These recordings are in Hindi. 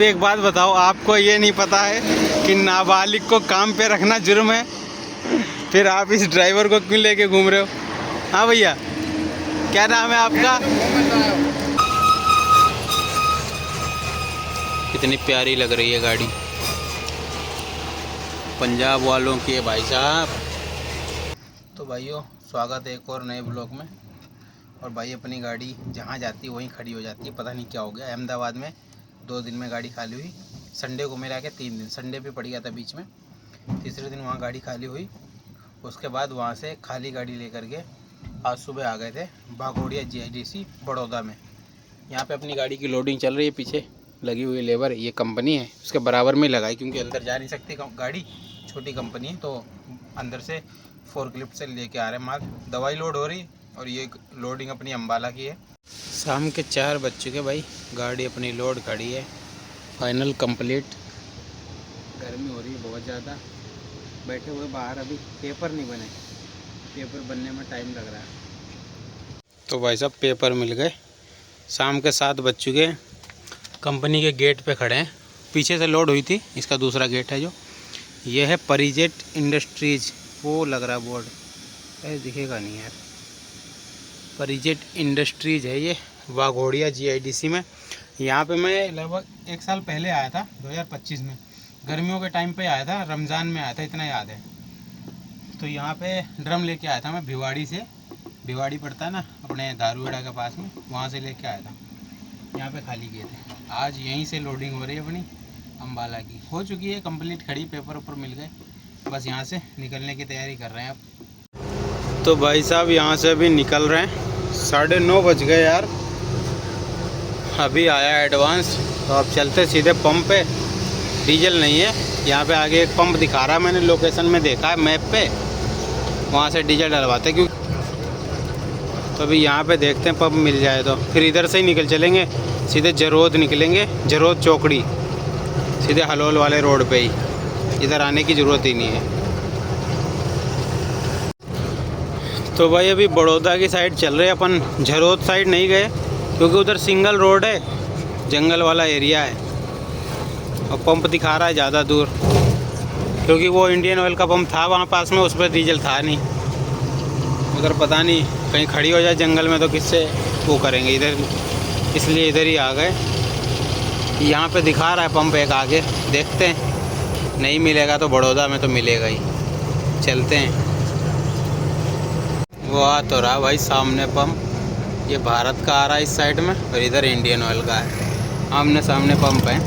एक बात बताओ, आपको ये नहीं पता है कि नाबालिग को काम पे रखना जुर्म है? फिर आप इस ड्राइवर को क्यों लेके घूम रहे हो? हाँ भैया, क्या नाम है आपका? कितनी प्यारी लग रही है गाड़ी, पंजाब वालों की है भाई साहब। तो भाइयों, स्वागत है एक और नए ब्लॉग में। और भाई अपनी गाड़ी जहाँ जाती है वहीं खड़ी हो जाती है, पता नहीं क्या हो गया। अहमदाबाद में 2 दिन में गाड़ी खाली हुई, संडे को मिला के 3 दिन, संडे भी पड़ गया था बीच में। तीसरे दिन वहाँ गाड़ी खाली हुई, उसके बाद वहाँ से खाली गाड़ी लेकर के आज सुबह आ गए थे वाघोड़िया GIDC बड़ौदा में। यहाँ पे अपनी गाड़ी की लोडिंग चल रही है, पीछे लगी हुई लेबर, ये कंपनी है उसके बराबर में लगाई, क्योंकि अंदर जा नहीं सकती गाड़ी, छोटी कंपनी है। तो अंदर से फोर्कलिफ्ट से लेके आ रहे हैं माल, दवाई लोड हो रही। और ये लोडिंग अपनी अम्बाला की है। शाम के 4 बज चुके भाई, गाड़ी अपनी लोड खड़ी है, फाइनल कंप्लीट। गर्मी हो रही है बहुत ज़्यादा, बैठे हुए बाहर, अभी पेपर नहीं बने, पेपर बनने में टाइम लग रहा है। तो भाई साहब पेपर मिल गए, शाम के 7 बज चुके हैं। कंपनी के गेट पे खड़े हैं, पीछे से लोड हुई थी, इसका दूसरा गेट है जो ये है परिजेट इंडस्ट्रीज, वो लग रहा है बोर्ड, ऐसे दिखेगा नहीं यार, परिजेट इंडस्ट्रीज है ये, वाघोड़िया GIDC में। यहाँ पे मैं लगभग 1 साल पहले आया था, 2025 में, गर्मियों के टाइम पे आया था, रमज़ान में आया था, इतना याद है। तो यहाँ पे ड्रम लेके आया था मैं भिवाड़ी से, भिवाड़ी पड़ता है ना अपने दारूहेड़ा के पास में, वहाँ से लेके आया था, यहाँ पे खाली किए थे। आज यहीं से लोडिंग हो रही है अपनी अम्बाला की, हो चुकी है कंप्लीट, खड़ी, पेपर ऊपर मिल गए, बस यहाँ से निकलने की तैयारी कर रहे हैं अब। तो भाई साहब यहाँ से अभी निकल रहे हैं, 9:30 बज गए यार, अभी आया एडवांस। तो अब चलते सीधे पंप पे, डीजल नहीं है यहाँ पे, आगे एक पंप दिखा रहा है, मैंने लोकेशन में देखा है मैप पे, वहाँ से डीजल डलवाते, क्योंकि तो अभी यहाँ पे देखते हैं पंप मिल जाए तो फिर इधर से ही निकल चलेंगे, सीधे जरोद निकलेंगे, जरोद चौकड़ी, सीधे हलोल वाले रोड पे ही, इधर आने की ज़रूरत ही नहीं है। तो भाई अभी बड़ौदा की साइड चल रहे हैं अपन, जरोद साइड नहीं गए क्योंकि उधर सिंगल रोड है, जंगल वाला एरिया है, और पंप दिखा रहा है ज़्यादा दूर, क्योंकि वो इंडियन ऑयल का पंप था वहाँ पास में, उस पर डीजल था नहीं। उधर पता नहीं कहीं खड़ी हो जाए जंगल में तो किससे वो करेंगे, इधर, इसलिए इधर ही आ गए। यहाँ पे दिखा रहा है पंप एक आगे, देखते हैं, नहीं मिलेगा तो बड़ौदा में तो मिलेगा ही, चलते हैं। वो आ तो रहा भाई सामने पंप, ये भारत का आ रहा है इस साइड में, और इधर इंडियन ऑयल का है, आमने सामने पंप है,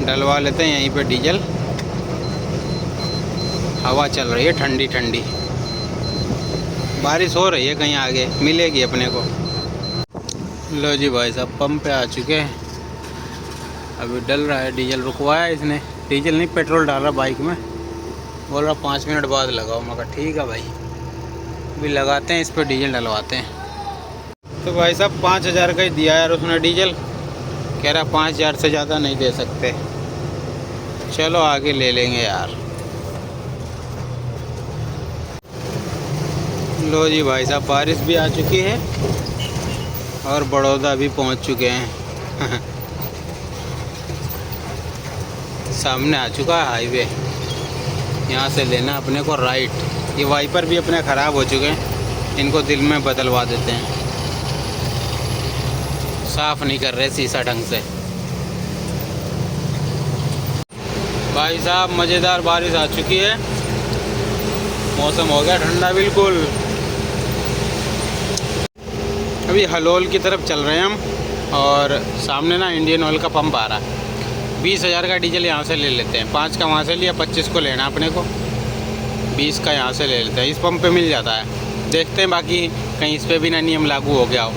डलवा लेते हैं यहीं पे डीजल। हवा चल रही है ठंडी ठंडी, बारिश हो रही है, कहीं आगे मिलेगी अपने को। लो जी भाई साहब पंप पे आ चुके हैं, अभी डल रहा है डीजल, रुकवाया इसने, डीजल नहीं पेट्रोल डाल रहा बाइक में, बोल रहा 5 मिनट बाद लगाओ, मगर ठीक है भाई, अभी लगाते हैं इस पर डीजल डलवाते हैं। तो भाई साहब 5000 का ही दिया यार उसने डीजल, कह रहा 5000 से ज़्यादा नहीं दे सकते, चलो आगे ले लेंगे यार। लो जी भाई साहब बारिश भी आ चुकी है और बड़ौदा भी पहुंच चुके हैं सामने आ चुका है हाईवे, यहाँ से लेना अपने को राइट। ये वाइपर भी अपने ख़राब हो चुके हैं, इनको दिल में बदलवा देते हैं, साफ़ नहीं कर रहे शीशा ढंग से। भाई साहब मज़ेदार बारिश आ चुकी है, मौसम हो गया ठंडा बिल्कुल। अभी हलोल की तरफ चल रहे हैं हम, और सामने ना इंडियन ऑयल का पंप आ रहा है, 20,000 का डीजल यहाँ से ले लेते हैं, 5 का वहाँ से लिया, 25 को लेना अपने को, 20 का यहाँ से ले लेते हैं, इस पंप पे मिल जाता है। देखते हैं बाकी कहीं इस पर भी ना नियम लागू हो गया हो,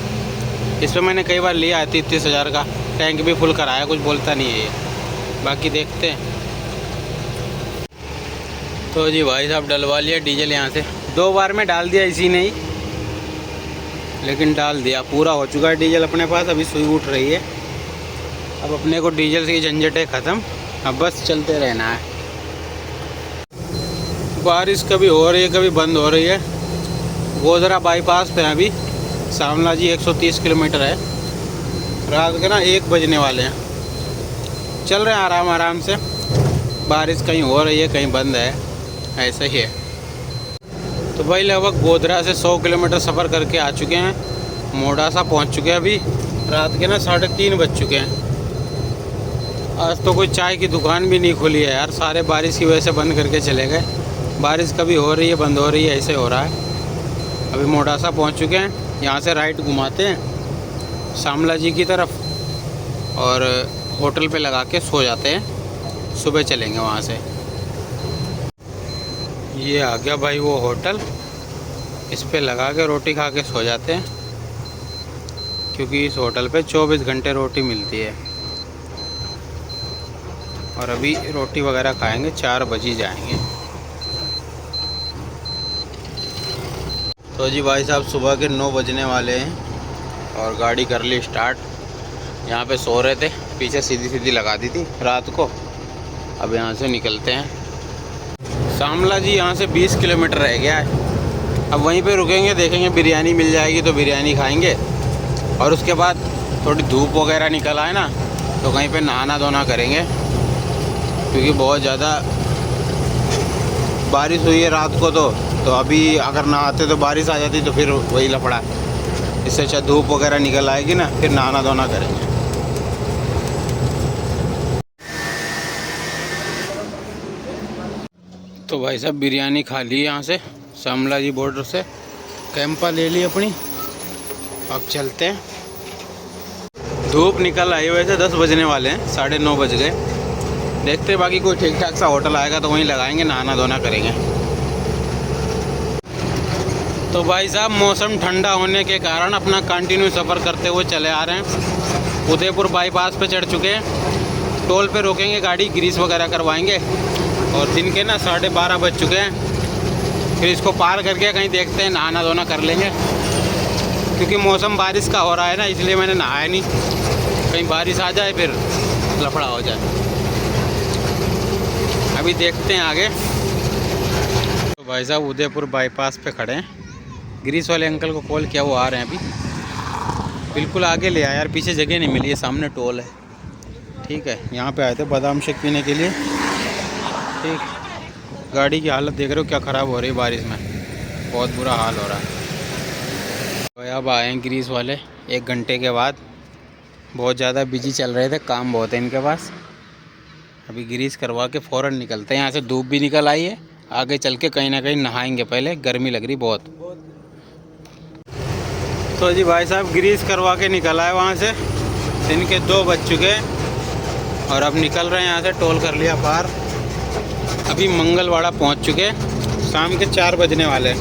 इस पर मैंने कई बार लिया है 30,000 का, टैंक भी फुल कराया, कुछ बोलता नहीं है ये, बाकी देखते हैं। तो जी भाई साहब डलवा लिया डीजल यहाँ से, 2 बार में डाल दिया इसी ने ही, लेकिन डाल दिया, पूरा हो चुका है डीजल अपने पास, अभी सुई उठ रही है। अब अपने को डीजल की झंझटें ख़त्म, अब बस चलते रहना है। बारिश कभी हो रही है कभी बंद हो रही है। गोधरा बाईपास पे अभी शामला जी 130 किलोमीटर है, रात के ना 1 बजने वाले हैं, चल रहे हैं आराम आराम से। बारिश कहीं हो रही है कहीं बंद है, ऐसा ही है। तो भाई लगभग गोधरा से 100 किलोमीटर सफ़र करके आ चुके हैं, मोडासा पहुंच चुके हैं। अभी रात के ना 3:30 बज चुके हैं। आज तो कोई चाय की दुकान भी नहीं खुली है यार, सारे बारिश की वजह से बंद करके चले गए। बारिश कभी हो रही है बंद हो रही है, ऐसे हो रहा है। अभी मोडासा पहुंच चुके हैं, यहाँ से राइट घुमाते हैं शामला जी की तरफ और होटल पे लगा के सो जाते हैं, सुबह चलेंगे वहाँ से। ये आ गया भाई वो होटल, इस पे लगा के रोटी खा के सो जाते हैं, क्योंकि इस होटल पे 24 घंटे रोटी मिलती है। और अभी रोटी वगैरह खाएंगे, 4 बजे जाएंगे। तो जी भाई साहब सुबह के 9 बजने वाले हैं और गाड़ी कर ली स्टार्ट। यहाँ पे सो रहे थे, पीछे सीधी लगा दी थी रात को। अब यहाँ से निकलते हैं। शामला जी यहाँ से 20 किलोमीटर रह गया है। अब वहीं पे रुकेंगे, देखेंगे बिरयानी मिल जाएगी तो बिरयानी खाएंगे, और उसके बाद थोड़ी धूप वगैरह निकल आए ना तो कहीं पे नहाना धोना करेंगे, क्योंकि बहुत ज़्यादा बारिश हुई है रात को। तो अभी अगर नहाते तो बारिश आ जाती तो फिर वही लफड़ा। इससे अच्छा धूप वगैरह निकल आएगी ना, फिर नहाना धोना करेंगे। तो भाई साहब बिरयानी खा ली यहाँ से, शामला जी बॉर्डर से कैंपा ले ली अपनी। अब चलते हैं। धूप निकल आई, वैसे 10 बजने वाले हैं, 9:30 बज गए। देखते हैं, बाकी कोई ठीक ठाक सा होटल आएगा तो वहीं लगाएंगे, नहाना धोना करेंगे। तो भाई साहब मौसम ठंडा होने के कारण अपना कंटिन्यू सफ़र करते हुए चले आ रहे हैं। उदयपुर बाईपास पे चढ़ चुके हैं। टोल पे रोकेंगे गाड़ी, ग्रीस वगैरह करवाएंगे। और दिन के ना 12:30 बज चुके हैं। फिर इसको पार करके कहीं देखते हैं, नहाना धोना कर लेंगे, क्योंकि मौसम बारिश का हो रहा है ना, इसलिए मैंने नहाया नहीं। कहीं बारिश आ जाए फिर लफड़ा हो जाए। अभी देखते हैं आगे। तो भाई साहब उदयपुर बाईपास पे खड़े हैं। ग्रीस वाले अंकल को कॉल किया, वो आ रहे हैं अभी। बिल्कुल आगे ले आया यार, पीछे जगह नहीं मिली है, सामने टोल है। ठीक है, यहाँ पे आए थे बादाम शेक पीने के लिए। ठीक, गाड़ी की हालत देख रहे हो क्या ख़राब हो रही है बारिश में, बहुत बुरा हाल हो रहा है। तो अब आए हैं ग्रीस वाले 1 घंटे के बाद। बहुत ज़्यादा बिजी चल रहे थे, काम बहुत है इनके पास। अभी ग्रीस करवा के फ़ौरन निकलते हैं यहाँ से। धूप भी निकल आई है, आगे चल के कहीं ना कहीं नहाएंगे, पहले गर्मी लग रही बहुत। तो जी भाई साहब ग्रीस करवा के निकल आए वहाँ से। दिन के 2 बज चुके हैं और अब निकल रहे हैं यहाँ से। टोल कर लिया पार, अभी मंगलवाड़ा पहुँच चुके। शाम के 4 बजने वाले।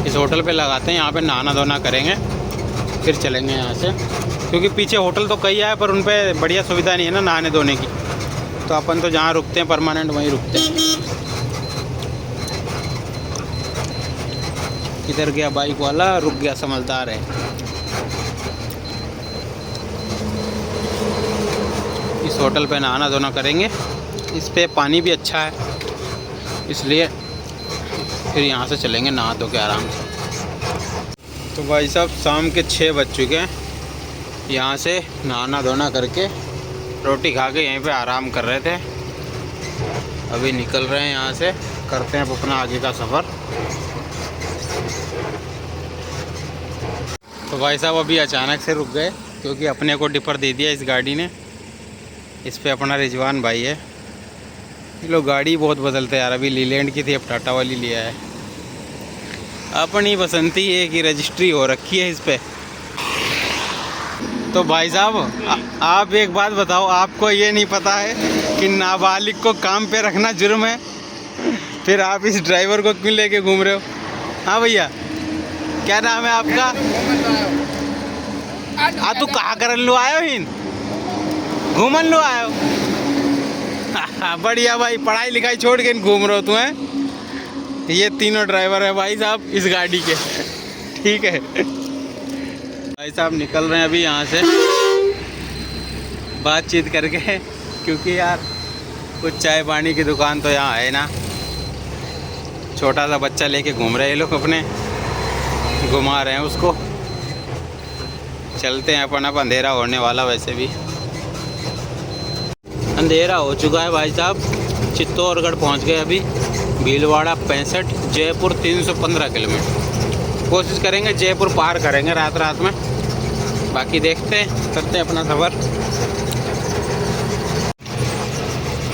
इस होटल पे लगाते हैं, यहाँ पे नहाना धोना करेंगे, फिर चलेंगे यहाँ से। क्योंकि पीछे होटल तो कई आए, पर उन पर बढ़िया सुविधा नहीं है ना नहाने धोने की। तो अपन तो जहाँ रुकते हैं परमानेंट वहीं रुकते हैं। किधर गया बाइक वाला, रुक गया, समझदार है। इस होटल पे नहाना धोना करेंगे। इस पे पानी भी अच्छा है, इसलिए फिर यहाँ से चलेंगे नहा धो के आराम से। तो भाई साहब शाम के 6 बज चुके हैं। यहाँ से नहाना धोना करके रोटी खा के यहीं पे आराम कर रहे थे। अभी निकल रहे हैं यहाँ से, करते हैं अपना आगे का सफ़र। तो भाई साहब अभी अचानक से रुक गए, क्योंकि अपने को डिपर दे दिया इस गाड़ी ने। इस पे अपना रिजवान भाई है। ये लोग गाड़ी बहुत बदलते हैं यार। अभी लीलैंड की थी, अब टाटा वाली लिया है। अपनी बसंती है कि रजिस्ट्री हो रखी है इस पर। तो भाई साहब आप एक बात बताओ, आपको ये नहीं पता है कि नाबालिग को काम पे रखना जुर्म है? फिर आप इस ड्राइवर को क्यों लेके घूम रहे हो? हाँ भैया, क्या नाम है आपका? तू कहाँ करन लो आयो हिन, घूमन लो आयो? बढ़िया भाई, पढ़ाई लिखाई छोड़ के घूम रहे हो तू है? ये तीनों ड्राइवर है भाई साहब इस गाड़ी के। ठीक है भाई साहब, निकल रहे हैं अभी यहाँ से बातचीत करके, क्योंकि यार कुछ चाय पानी की दुकान तो यहाँ है ना। छोटा सा बच्चा लेके घूम रहे हैं ये लोग, अपने घुमा रहे हैं उसको। चलते हैं अपन, अब अंधेरा होने वाला वैसे भी। अंधेरा हो चुका है भाई साहब। चित्तौड़गढ़ पहुंच गए अभी। भीलवाड़ा 65, जयपुर 315 किलोमीटर। कोशिश करेंगे जयपुर पार करेंगे रात में। बाकी देखते हैं, करते हैं अपना सफ़र।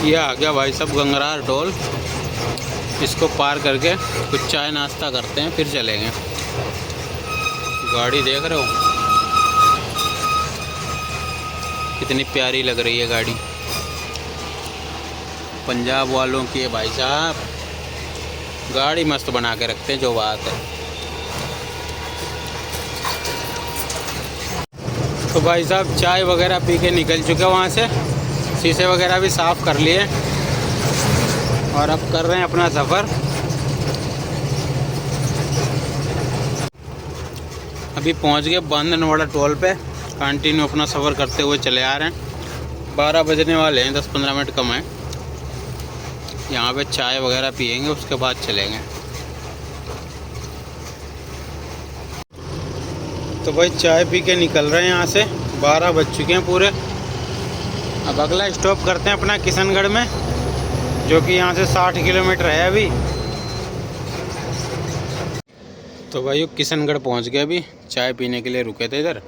यह आ गया भाई साहब गंगरार टोल। इसको पार करके कुछ चाय नाश्ता करते हैं, फिर चलेंगे। गाड़ी देख रहे हो कितनी प्यारी लग रही है गाड़ी। पंजाब वालों की है भाई साहब, गाड़ी मस्त बना के रखते हैं, जो बात है। तो भाई साहब चाय वगैरह पी के निकल चुके वहाँ से, शीशे वगैरह भी साफ़ कर लिए और अब कर रहे हैं अपना सफ़र। अभी पहुँच गए बांधनवाड़ा टोल पे। कंटिन्यू अपना सफ़र करते हुए चले आ रहे हैं। 12 बजने वाले हैं, 10-15 मिनट कम है। यहाँ पे चाय वगैरह पियेंगे, उसके बाद चलेंगे। तो भाई चाय पी के निकल रहे हैं यहाँ से। 12 बज चुके हैं पूरे। अब अगला स्टॉप करते हैं अपना किशनगढ़ में, जो कि यहाँ से 60 किलोमीटर है अभी। तो भाई किशनगढ़ पहुँच गए। अभी चाय पीने के लिए रुके थे इधर,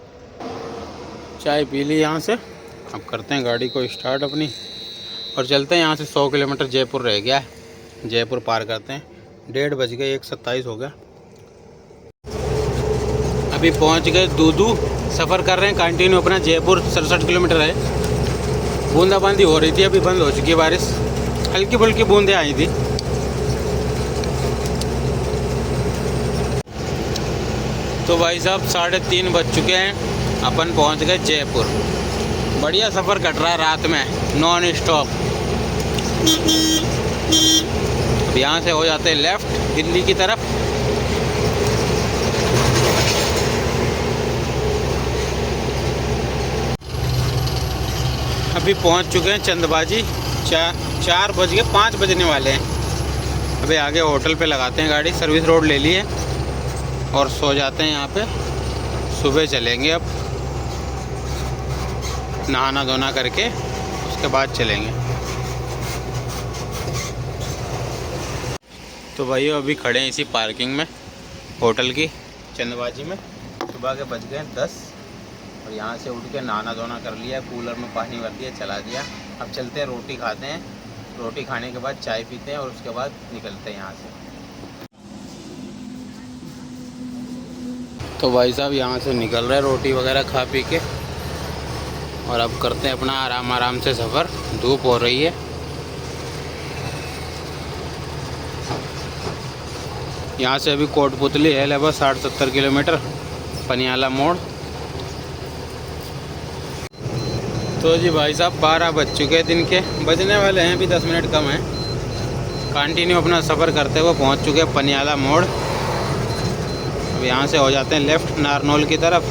चाय पी ली यहाँ से। अब करते हैं गाड़ी को स्टार्ट अपनी और चलते हैं यहाँ से। 100 किलोमीटर जयपुर रह गया है, जयपुर पार करते हैं। 1:30 बज गए, 1:27 हो गया। अभी पहुँच गए दूदू। सफ़र कर रहे हैं कंटिन्यू अपना। जयपुर 67 किलोमीटर है। बूंदाबांदी हो रही थी, अभी बंद हो चुकी है बारिश। हल्की फुल्की बूंदें आई थी। तो भाई साहब 3:30 बज चुके हैं। अपन पहुंच गए जयपुर। बढ़िया सफ़र कट रहा है रात में, नॉन स्टॉप। यहाँ से हो जाते हैं लेफ़्ट दिल्ली की तरफ। अभी पहुंच चुके हैं चंदबाजी। 4 बज गए, 5 बजने वाले हैं। अभी आगे होटल पे लगाते हैं गाड़ी, सर्विस रोड ले लिए और सो जाते हैं यहाँ पे। सुबह चलेंगे, अब नहाना धोना करके उसके बाद चलेंगे। तो भाइयों अभी खड़े हैं इसी पार्किंग में होटल की, चंदबाजी में। सुबह के बज गए 10 और यहाँ से उठ के नहाना धोना कर लिया, कूलर में पानी भर दिया, चला दिया। अब चलते हैं, रोटी खाते हैं। रोटी खाने के बाद चाय पीते हैं और उसके बाद निकलते हैं यहाँ से। तो भाई साहब यहाँ से निकल रहे हैं रोटी वगैरह खा पी के और अब करते हैं अपना आराम से सफ़र। धूप हो रही है। यहाँ से अभी कोटपुतली है लगभग 60-70 किलोमीटर, पनियाला मोड़। तो जी भाई साहब 12 बज चुके हैं दिन के, बजने वाले हैं, अभी 10 मिनट कम है। कंटिन्यू अपना सफ़र करते हुए पहुँच चुके हैं पनियाला मोड़। अब यहाँ से हो जाते हैं लेफ़्ट नारनौल की तरफ।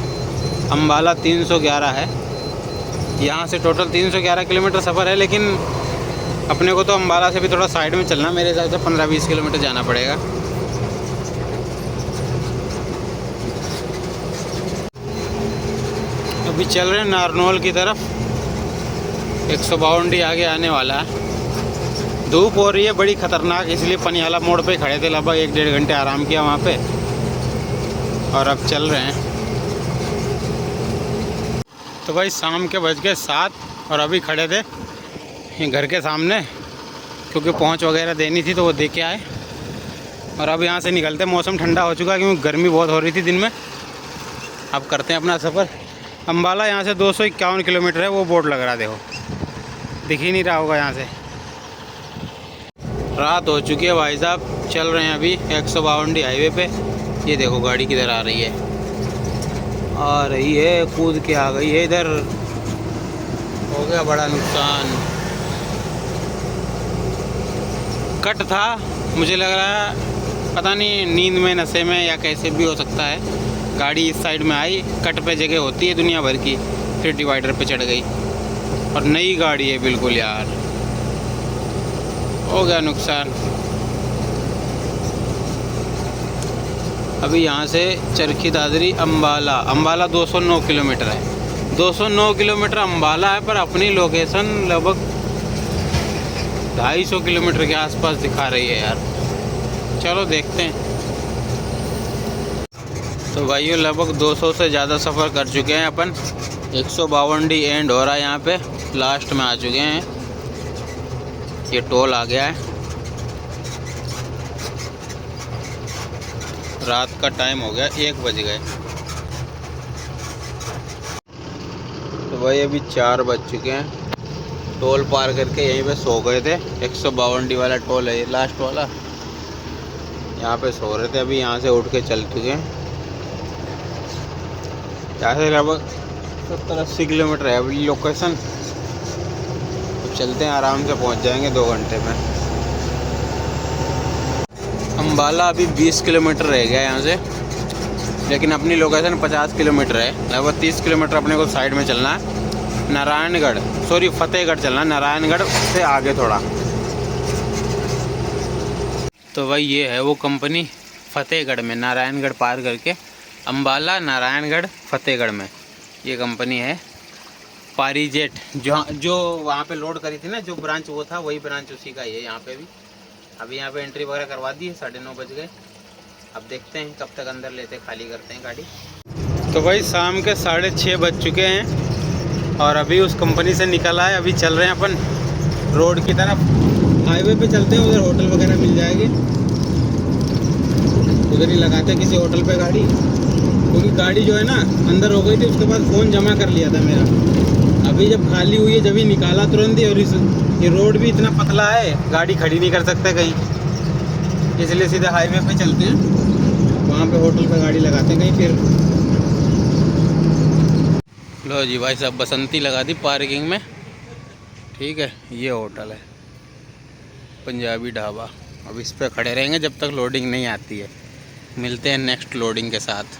अम्बाला 311 है। यहाँ से टोटल 311 किलोमीटर सफ़र है, लेकिन अपने को तो अम्बाला से भी थोड़ा साइड में चलना, मेरे हिसाब से 15-20 किलोमीटर जाना पड़ेगा। अभी चल रहे हैं नारनौल की तरफ। 152 आगे आने वाला है। धूप हो रही है बड़ी ख़तरनाक, इसलिए पनियाला मोड़ पे खड़े थे, लगभग 1-1.5 घंटे आराम किया वहाँ पे और अब चल रहे हैं। तो भाई शाम के बज गए 7 और अभी खड़े थे ये घर के सामने, क्योंकि पहुँच वगैरह देनी थी तो वो दे के आए। और अब यहाँ से निकलते, मौसम ठंडा हो चुका है क्योंकि गर्मी बहुत हो रही थी दिन में। अब करते हैं अपना सफ़र। अम्बाला यहाँ से 251 किलोमीटर है, वो बोर्ड लग रहा है, देखो दिख ही नहीं रहा होगा यहाँ से। रात हो चुकी है भाई साहब, चल रहे हैं अभी 152 हाईवे पे। ये देखो गाड़ी किधर आ रही है, कूद के आ गई है इधर। हो गया बड़ा नुकसान। कट था, मुझे लग रहा है, पता नहीं नींद में, नशे में या कैसे भी हो सकता है। गाड़ी इस साइड में आई, कट पे जगह होती है दुनिया भर की, फिर डिवाइडर पे चढ़ गई। और नई गाड़ी है बिल्कुल यार, हो गया नुकसान। अभी यहाँ से चरखी दादरी अम्बाला 209 किलोमीटर है। 209 किलोमीटर अम्बाला है, पर अपनी लोकेशन लगभग 250 किलोमीटर के आसपास दिखा रही है यार। चलो देखते हैं। तो भाइयों लगभग 200 से ज़्यादा सफ़र कर चुके हैं अपन। 152 एंड हो रहा है यहाँ पे, लास्ट में आ चुके हैं। ये टोल आ गया है। रात का टाइम हो गया, 1 बज गए। तो भाई अभी 4 बज चुके हैं। टोल पार करके यहीं पे सो गए थे। 152 वाला टोल है ये, लास्ट वाला। यहाँ पे सो रहे थे। अभी यहाँ से उठ के चल चुके हैं। यहाँ से लगभग 70-80 किलोमीटर है अभी लोकेशन। तो चलते हैं, आराम से पहुँच जाएंगे 2 घंटे में। अम्बाला अभी 20 किलोमीटर रह गया यहाँ से, लेकिन अपनी लोकेशन 50 किलोमीटर है। लगभग 30 किलोमीटर अपने को साइड में चलना है। नारायणगढ़, सॉरी फतेहगढ़ चलना, नारायणगढ़ से आगे थोड़ा। तो भाई ये है वो कंपनी फतेहगढ़ में, नारायणगढ़ पार करके। अम्बाला, नारायणगढ़, फतेहगढ़ में ये कंपनी है। पारीजेट जो वहाँ पे लोड करी थी ना, जो ब्रांच वो था, वही ब्रांच उसी का ही है यहाँ पे भी। अभी यहाँ पे एंट्री वगैरह करवा दी है, 9:30 बज गए। अब देखते हैं कब तक अंदर लेते, खाली करते हैं गाड़ी। तो भाई शाम के 6:30 बज चुके हैं और अभी उस कंपनी से निकल आए। अभी चल रहे हैं अपन रोड की तरफ, हाईवे पे चलते हैं। उधर होटल वगैरह मिल जाएगी, उधर ही लगाते हैं किसी होटल पे गाड़ी। क्योंकि गाड़ी जो है ना अंदर हो गई थी, उसके बाद फ़ोन जमा कर लिया था मेरा। अभी जब खाली हुई है, जब ही निकाला तुरंत ही। और ये रोड भी इतना पतला है, गाड़ी खड़ी नहीं कर सकते कहीं, इसलिए सीधे हाईवे पे चलते हैं। वहाँ पे होटल पे गाड़ी लगाते हैं कहीं। फिर लो जी भाई साहब, बसंती लगा दी पार्किंग में। ठीक है, ये होटल है पंजाबी ढाबा। अब इस पे खड़े रहेंगे जब तक लोडिंग नहीं आती है। मिलते हैं नेक्स्ट लोडिंग के साथ।